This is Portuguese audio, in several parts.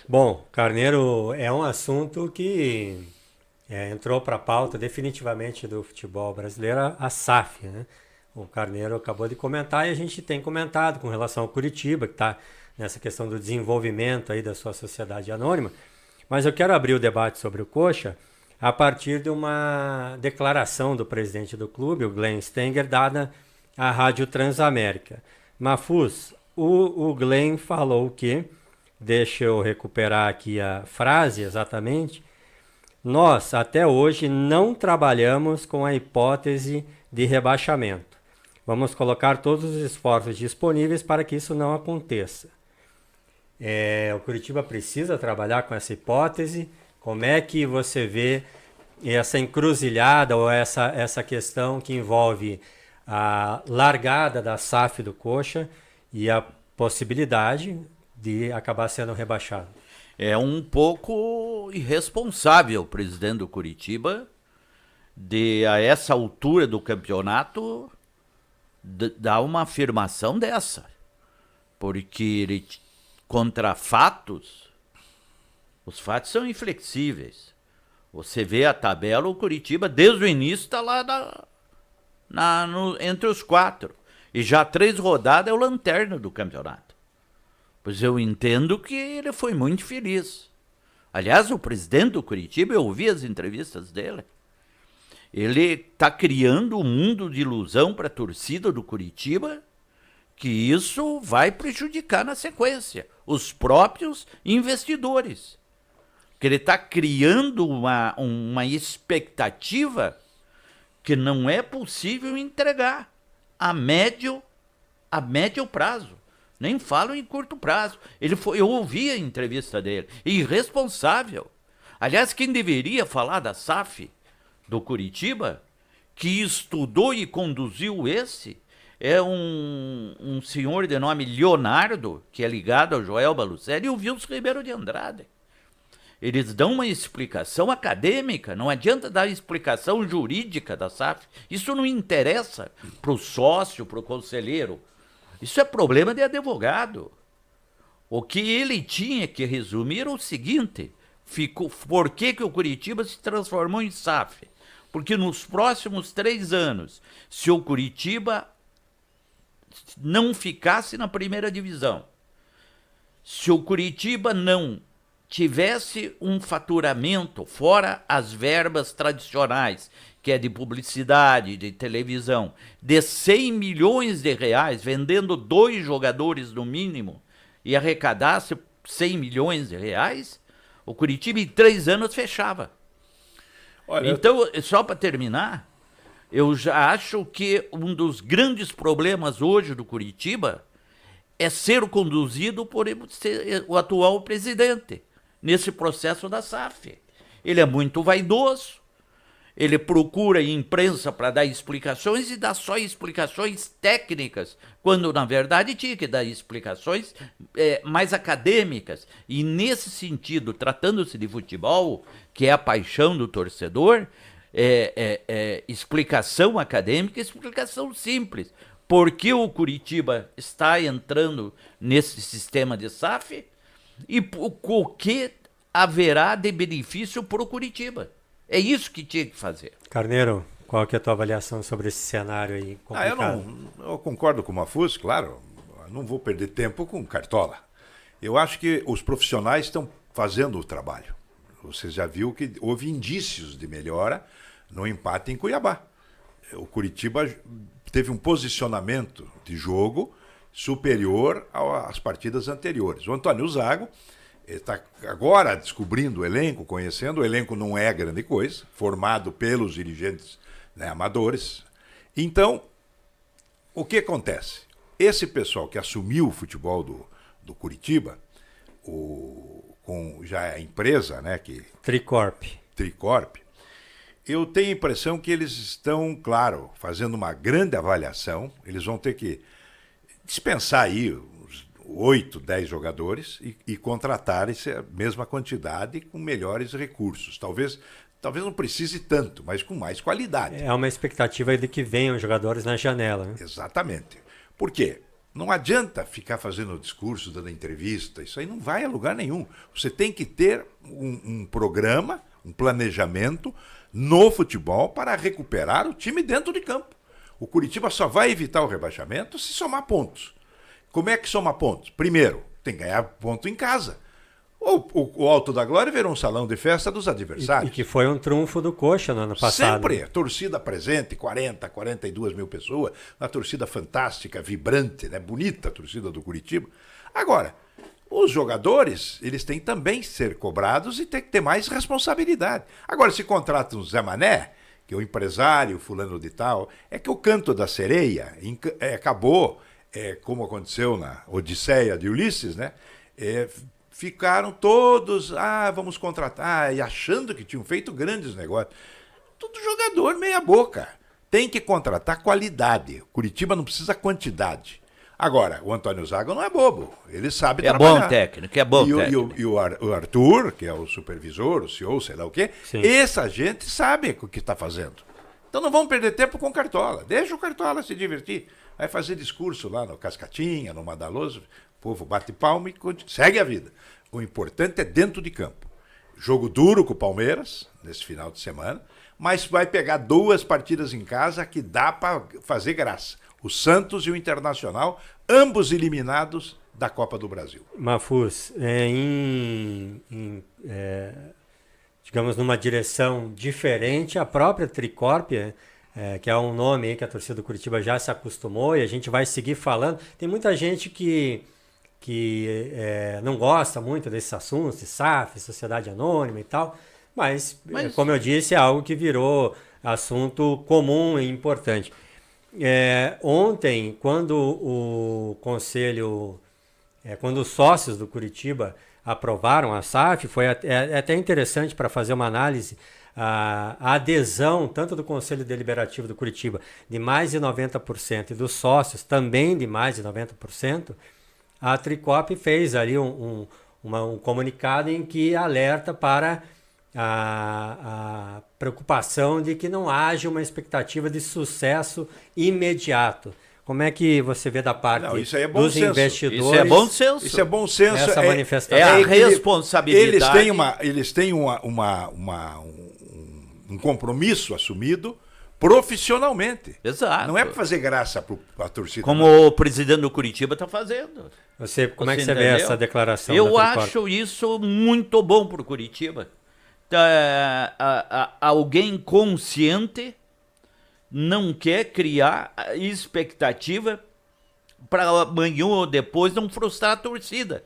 Bom, Carneiro é um assunto que entrou para a pauta definitivamente do futebol brasileiro, a SAF, né? O Carneiro acabou de comentar e a gente tem comentado com relação ao Curitiba, que está nessa questão do desenvolvimento aí da sua sociedade anônima. Mas eu quero abrir o debate sobre o Coxa a partir de uma declaração do presidente do clube, o Glenn Stenger, dada à Rádio Transamérica. Mafuz, o Glenn falou que, deixa eu recuperar aqui a frase exatamente, nós, até hoje, não trabalhamos com a hipótese de rebaixamento. Vamos colocar todos os esforços disponíveis para que isso não aconteça. O Curitiba precisa trabalhar com essa hipótese. Como é que você vê essa encruzilhada ou essa questão que envolve a largada da SAF do Coxa e a possibilidade de acabar sendo rebaixado? É um pouco irresponsável o presidente do Curitiba de, a essa altura do campeonato, dar uma afirmação dessa. Porque ele, contra fatos, os fatos são inflexíveis. Você vê a tabela, o Curitiba, desde o início, está lá entre os quatro. E já 3 rodadas é o lanterna do campeonato. Pois eu entendo que ele foi muito feliz. Aliás, o presidente do Curitiba, eu ouvi as entrevistas dele, ele está criando um mundo de ilusão para a torcida do Curitiba, que isso vai prejudicar na sequência os próprios investidores. Que ele está criando uma expectativa que não é possível entregar a médio prazo. Nem falo em curto prazo. Eu ouvi a entrevista dele. Irresponsável. Aliás, quem deveria falar da SAF do Curitiba, que estudou e conduziu é um senhor de nome Leonardo, que é ligado ao Joel Balucelli, e o Wilson Ribeiro de Andrade. Eles dão uma explicação acadêmica, não adianta dar explicação jurídica da SAF. Isso não interessa para o sócio, para o conselheiro. Isso é problema de advogado. O que ele tinha que resumir era o seguinte: por que o Curitiba se transformou em SAF? Porque nos próximos 3 anos, se o Curitiba não ficasse na primeira divisão, se o Curitiba não tivesse um faturamento, fora as verbas tradicionais, que é de publicidade, de televisão, de 100 milhões de reais, vendendo 2 jogadores no mínimo, e arrecadasse 100 milhões de reais, o Curitiba em 3 anos fechava. Olha, então, só para terminar, eu já acho que um dos grandes problemas hoje do Curitiba é ser conduzido por o atual presidente, nesse processo da SAF. Ele é muito vaidoso, ele procura imprensa para dar explicações e dá só explicações técnicas, quando na verdade tinha que dar explicações mais acadêmicas. E nesse sentido, tratando-se de futebol, que é a paixão do torcedor, explicação acadêmica, explicação simples. Por que o Curitiba está entrando nesse sistema de SAF? E o que haverá de benefício para o Curitiba? É isso que tinha que fazer. Carneiro, qual que é a tua avaliação sobre esse cenário aí complicado? Eu concordo com o Mafuz, claro. Não vou perder tempo com Cartola. Eu acho que os profissionais estão fazendo o trabalho. Você já viu que houve indícios de melhora no empate em Cuiabá. O Curitiba teve um posicionamento de jogo superior às partidas anteriores. O Antônio Zago está agora descobrindo o elenco, conhecendo. O elenco não é grande coisa, formado pelos dirigentes, né, amadores. Então, o que acontece? Esse pessoal que assumiu o futebol do Curitiba, com já a empresa, né, Tricorp, eu tenho a impressão que eles estão, claro, fazendo uma grande avaliação. Eles vão ter que dispensar aí uns 8, 10 jogadores e contratar essa mesma quantidade com melhores recursos. Talvez não precise tanto, mas com mais qualidade. É uma expectativa de que venham jogadores na janela, né? Exatamente. Por quê? Não adianta ficar fazendo discurso, dando entrevista, isso aí não vai a lugar nenhum. Você tem que ter um programa, um planejamento no futebol para recuperar o time dentro de campo. O Curitiba só vai evitar o rebaixamento se somar pontos. Como é que soma pontos? Primeiro, tem que ganhar ponto em casa. O Alto da Glória virou um salão de festa dos adversários. E que foi um trunfo do Coxa no ano passado. Sempre. Torcida presente, 40, 42 mil pessoas. Uma torcida fantástica, vibrante, né? Bonita a torcida do Curitiba. Agora, os jogadores, eles têm também que ser cobrados e tem que ter mais responsabilidade. Agora, se contrata um Zé Mané, que é o empresário fulano de tal, é que o canto da sereia acabou, como aconteceu na Odisseia de Ulisses, né? Ficaram todos, vamos contratar, e achando que tinham feito grandes negócios. Tudo jogador meia boca. Tem que contratar qualidade. Curitiba não precisa quantidade. Agora, o Antônio Zago não é bobo. Ele sabe trabalhar. Bom técnico, é bom técnico. E o Arthur, que é o supervisor, o CEO, sei lá o quê, Sim. Essa gente sabe o que está fazendo. Então não vamos perder tempo com o Cartola. Deixa o Cartola se divertir. Vai fazer discurso lá no Cascatinha, no Madaloso. O povo bate palma e segue a vida. O importante é dentro de campo. Jogo duro com o Palmeiras, nesse final de semana, mas vai pegar 2 partidas em casa que dá para fazer graça. O Santos e o Internacional, ambos eliminados da Copa do Brasil. Mafuz, digamos, numa direção diferente, a própria Tricorp, que é um nome aí que a torcida do Curitiba já se acostumou e a gente vai seguir falando. Tem muita gente que não gosta muito desses assuntos, de SAF, Sociedade Anônima e tal, mas como eu disse, é algo que virou assunto comum e importante. Ontem, quando o Conselho, quando os sócios do Curitiba aprovaram a SAF, foi até interessante para fazer uma análise, a adesão tanto do Conselho Deliberativo do Curitiba de mais de 90% e dos sócios também de mais de 90%, a Tricorp fez ali um comunicado em que alerta para a preocupação de que não haja uma expectativa de sucesso imediato. Como é que você vê da parte isso aí é bom dos senso. investidores? Isso é bom senso. Isso é bom senso. Essa manifestação. É a responsabilidade. Eles têm um compromisso assumido profissionalmente. Exato. Não é para fazer graça para a torcida. Como o presidente do Curitiba está fazendo. Como é que você vê essa declaração? Eu da Tricorp? acho isso muito bom para o Curitiba. Alguém consciente não quer criar expectativa para amanhã ou depois não frustrar a torcida.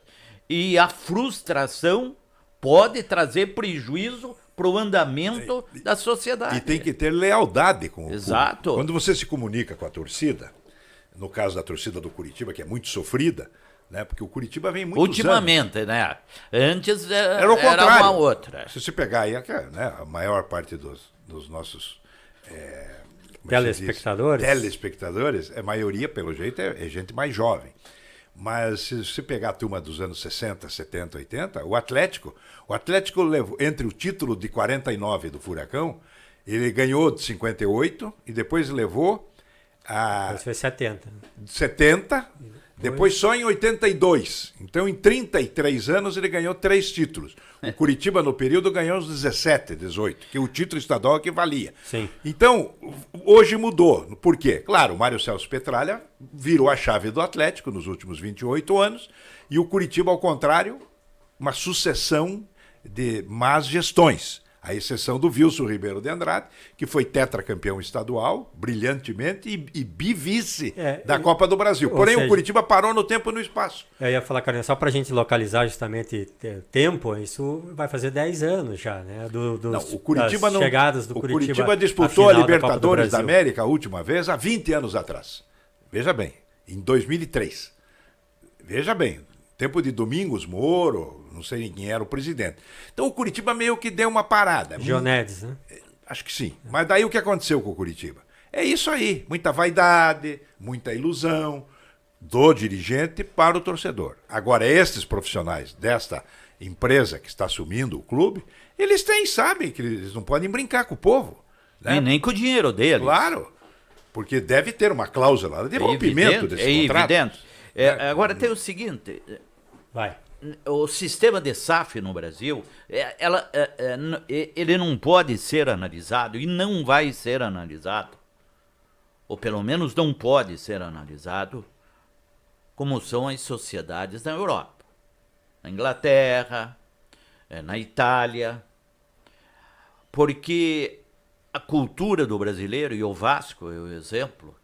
E a frustração pode trazer prejuízo para o andamento da sociedade. E tem que ter lealdade com o Exato. público. Quando você se comunica com a torcida, no caso da torcida do Curitiba, que é muito sofrida, né? Porque o Curitiba vem muito ultimamente, né? Antes era o contrário. Era uma outra. Se você pegar aí, né, a maior parte dos nossos telespectadores, a maioria, pelo jeito, é gente mais jovem. Mas se você pegar a turma dos anos 60, 70, 80, o Atlético levou, entre o título de 49 do Furacão, ele ganhou de 58 e depois levou a... Foi 70. 70, depois só em 82. Então, em 33 anos, ele ganhou 3 títulos. O Curitiba, no período, ganhou uns 17, 18, que o título estadual que valia. Sim. Então, hoje mudou. Por quê? Claro, o Mário Celso Petralha virou a chave do Atlético nos últimos 28 anos e o Curitiba, ao contrário, uma sucessão de más gestões. A exceção do Wilson Ribeiro de Andrade, que foi tetracampeão estadual, brilhantemente, e bivice da Copa do Brasil. Porém, o Curitiba parou no tempo e no espaço. Eu ia falar, Carlinhos, só para a gente localizar justamente tempo, isso vai fazer 10 anos já, né? Das chegadas do Curitiba. O Curitiba disputou a Libertadores da América a última vez há 20 anos atrás. Veja bem, em 2003. Veja bem. Tempo de Domingos Moro, não sei quem era o presidente. Então o Curitiba meio que deu uma parada. Jonedes, né? Acho que sim. Mas daí o que aconteceu com o Curitiba? É isso aí. Muita vaidade, muita ilusão do dirigente para o torcedor. Agora, esses profissionais desta empresa que está assumindo o clube, eles sabem que eles não podem brincar com o povo. Né? E nem com o dinheiro deles. Claro. Porque deve ter uma cláusula de rompimento desse contrato. É evidente. Agora tem o seguinte, Vai. o sistema de SAF no Brasil, ele não pode ser analisado e não vai ser analisado, ou pelo menos não pode ser analisado, como são as sociedades na Europa, na Inglaterra, na Itália, porque a cultura do brasileiro, e o Vasco é o exemplo,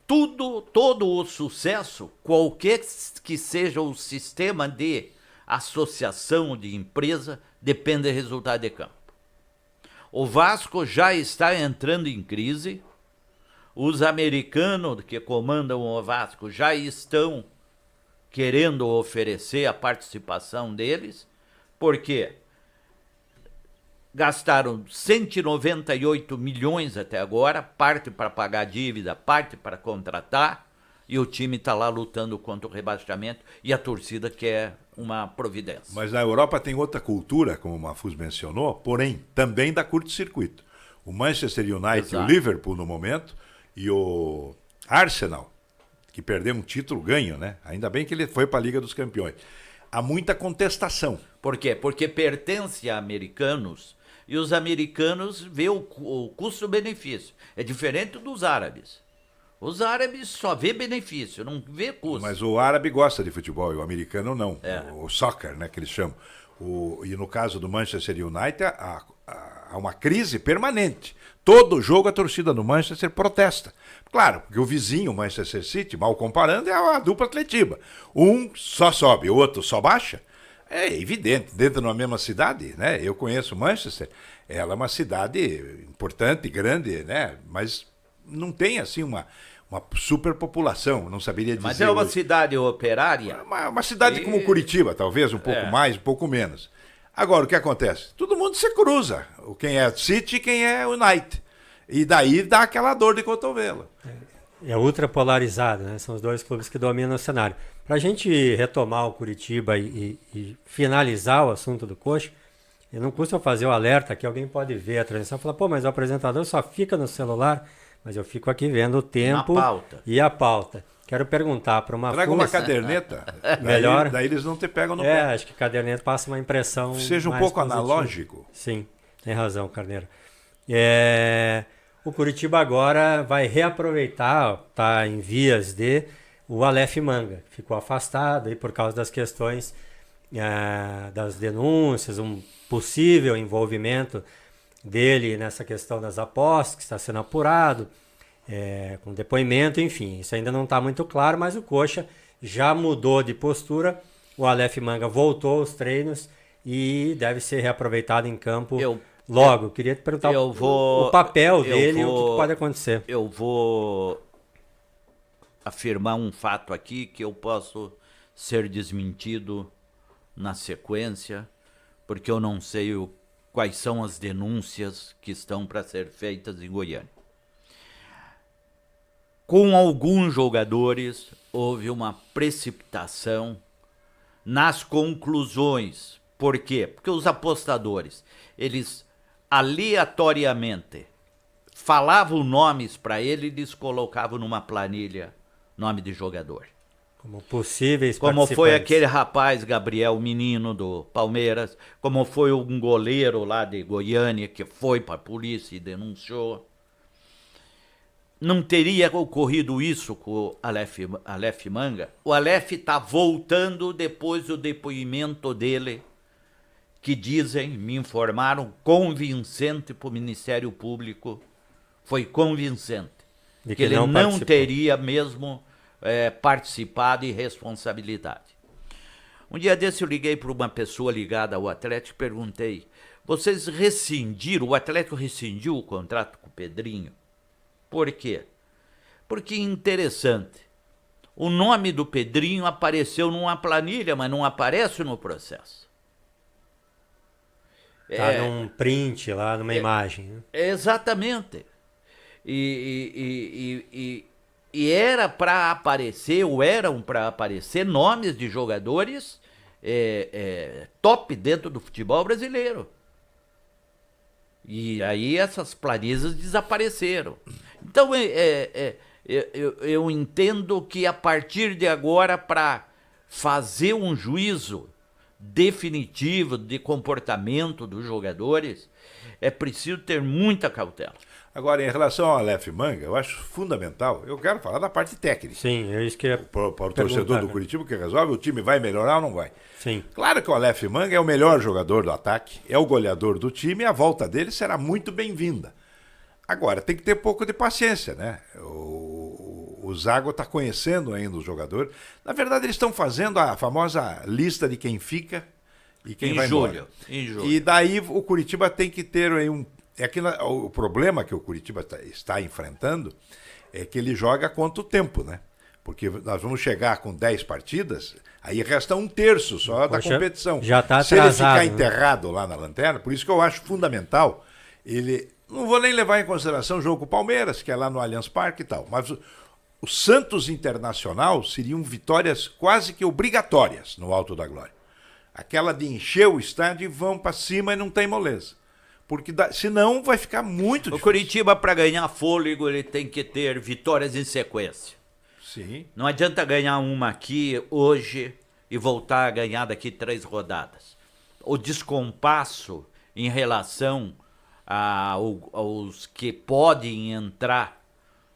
todo o sucesso, qualquer que seja o sistema de associação de empresa, depende do resultado de campo. O Vasco já está entrando em crise, os americanos que comandam o Vasco já estão querendo oferecer a participação deles, porque gastaram 198 milhões até agora, parte para pagar dívida, parte para contratar, e o time está lá lutando contra o rebaixamento e a torcida quer uma providência. Mas na Europa tem outra cultura, como o Mafuz mencionou, porém também da curto-circuito. O Manchester United, o Liverpool no momento, e o Arsenal, que perdeu um título ganho, né? Ainda bem que ele foi para a Liga dos Campeões. Há muita contestação. Por quê? Porque pertence a americanos e os americanos vê o custo-benefício. É diferente dos árabes. Os árabes só vê benefício, não vê custo. Mas o árabe gosta de futebol e o americano não. É. O soccer, né, que eles chamam. E no caso do Manchester United, há uma crise permanente. Todo jogo a torcida do Manchester protesta. Claro, porque o vizinho, o Manchester City, mal comparando, é a dupla Atletiba. Um só sobe, o outro só baixa. É evidente, dentro de uma mesma cidade, né? Eu conheço Manchester, ela é uma cidade importante, grande, né? Mas não tem assim uma superpopulação, não saberia dizer. Mas é uma cidade operária. Uma cidade como Curitiba, talvez, um pouco mais, um pouco menos. Agora, o que acontece? Todo mundo se cruza. Quem é City e quem é United. E daí dá aquela dor de cotovelo. É ultra polarizado, né? São os dois clubes que dominam o cenário. Para a gente retomar o Curitiba e finalizar o assunto do Coxa, não custa eu fazer o alerta que alguém pode ver a transmissão e falar, pô, mas o apresentador só fica no celular, mas eu fico aqui vendo o tempo e a pauta. Quero perguntar para uma Traga uma caderneta. Melhor. Daí eles não te pegam no pé. Acho que caderneta passa uma impressão seja um mais pouco positiva. analógico. Sim, tem razão, Carneiro. O Curitiba agora vai reaproveitar, está em vias de o Aleph Manga, que ficou afastado aí por causa das questões das denúncias, um possível envolvimento dele nessa questão das apostas, que está sendo apurado, com depoimento, enfim, isso ainda não está muito claro, mas o Coxa já mudou de postura, o Aleph Manga voltou aos treinos e deve ser reaproveitado em campo logo. Eu queria te perguntar o papel dele e o que pode acontecer. Eu vou afirmar um fato aqui que eu posso ser desmentido na sequência, porque eu não sei quais são as denúncias que estão para ser feitas em Goiânia. Com alguns jogadores, houve uma precipitação nas conclusões. Por quê? Porque os apostadores, eles aleatoriamente falavam nomes para ele e eles colocavam numa planilha nome de jogador. Como possíveis Como foi aquele rapaz, Gabriel Menino, do Palmeiras, como foi um goleiro lá de Goiânia que foi para a polícia e denunciou. Não teria ocorrido isso com o Aleph Manga. O Aleph está voltando depois do depoimento dele, que dizem, me informaram, convincente para o Ministério Público. Foi convincente. De que ele não teria mesmo participado e responsabilidade. Um dia desse eu liguei para uma pessoa ligada ao Atlético e perguntei, vocês rescindiram, o Atlético rescindiu o contrato com o Pedrinho? Por quê? Porque interessante, o nome do Pedrinho apareceu numa planilha, mas não aparece no processo. Está num print lá, numa imagem. Né? Exatamente. E era para aparecer, ou eram para aparecer, nomes de jogadores top dentro do futebol brasileiro. E aí essas planilhas desapareceram. Então, eu entendo que a partir de agora, para fazer um juízo definitivo de comportamento dos jogadores, é preciso ter muita cautela. Agora, em relação ao Aleph Manga, eu acho fundamental, eu quero falar da parte técnica. Sim, é isso que Para o torcedor do Curitiba que resolve, o time vai melhorar ou não vai? Sim. Claro que o Aleph Manga é o melhor jogador do ataque, é o goleador do time e a volta dele será muito bem-vinda. Agora, tem que ter um pouco de paciência, né? O Zago está conhecendo ainda o jogador. Na verdade, eles estão fazendo a famosa lista de quem fica e quem vai embora. Em julho. E daí o Curitiba tem que ter aí o problema que o Curitiba está enfrentando é que ele joga quanto tempo, né? Porque nós vamos chegar com 10 partidas, aí resta 1/3 só da competição. Já está Se ele atrasado. ficar enterrado lá na lanterna, por isso que eu acho fundamental ele... Não vou nem levar em consideração o jogo com o Palmeiras, que é lá no Allianz Parque e tal, mas o Santos Internacional seriam vitórias quase que obrigatórias no Alto da Glória. Aquela de encher o estádio e vão para cima e não tem moleza. Porque senão vai ficar muito difícil. O Curitiba, para ganhar fôlego, ele tem que ter vitórias em sequência. Sim. Não adianta ganhar uma aqui hoje e voltar a ganhar daqui 3 rodadas. O descompasso em relação aos que podem entrar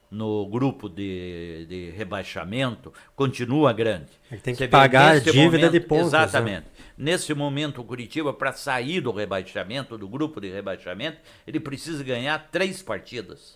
no grupo de rebaixamento continua grande. Ele tem que Você vê, pagar a nesse dívida de pontos. Exatamente. Né? Nesse momento, o Curitiba, para sair do rebaixamento, do grupo de rebaixamento, ele precisa ganhar 3 partidas.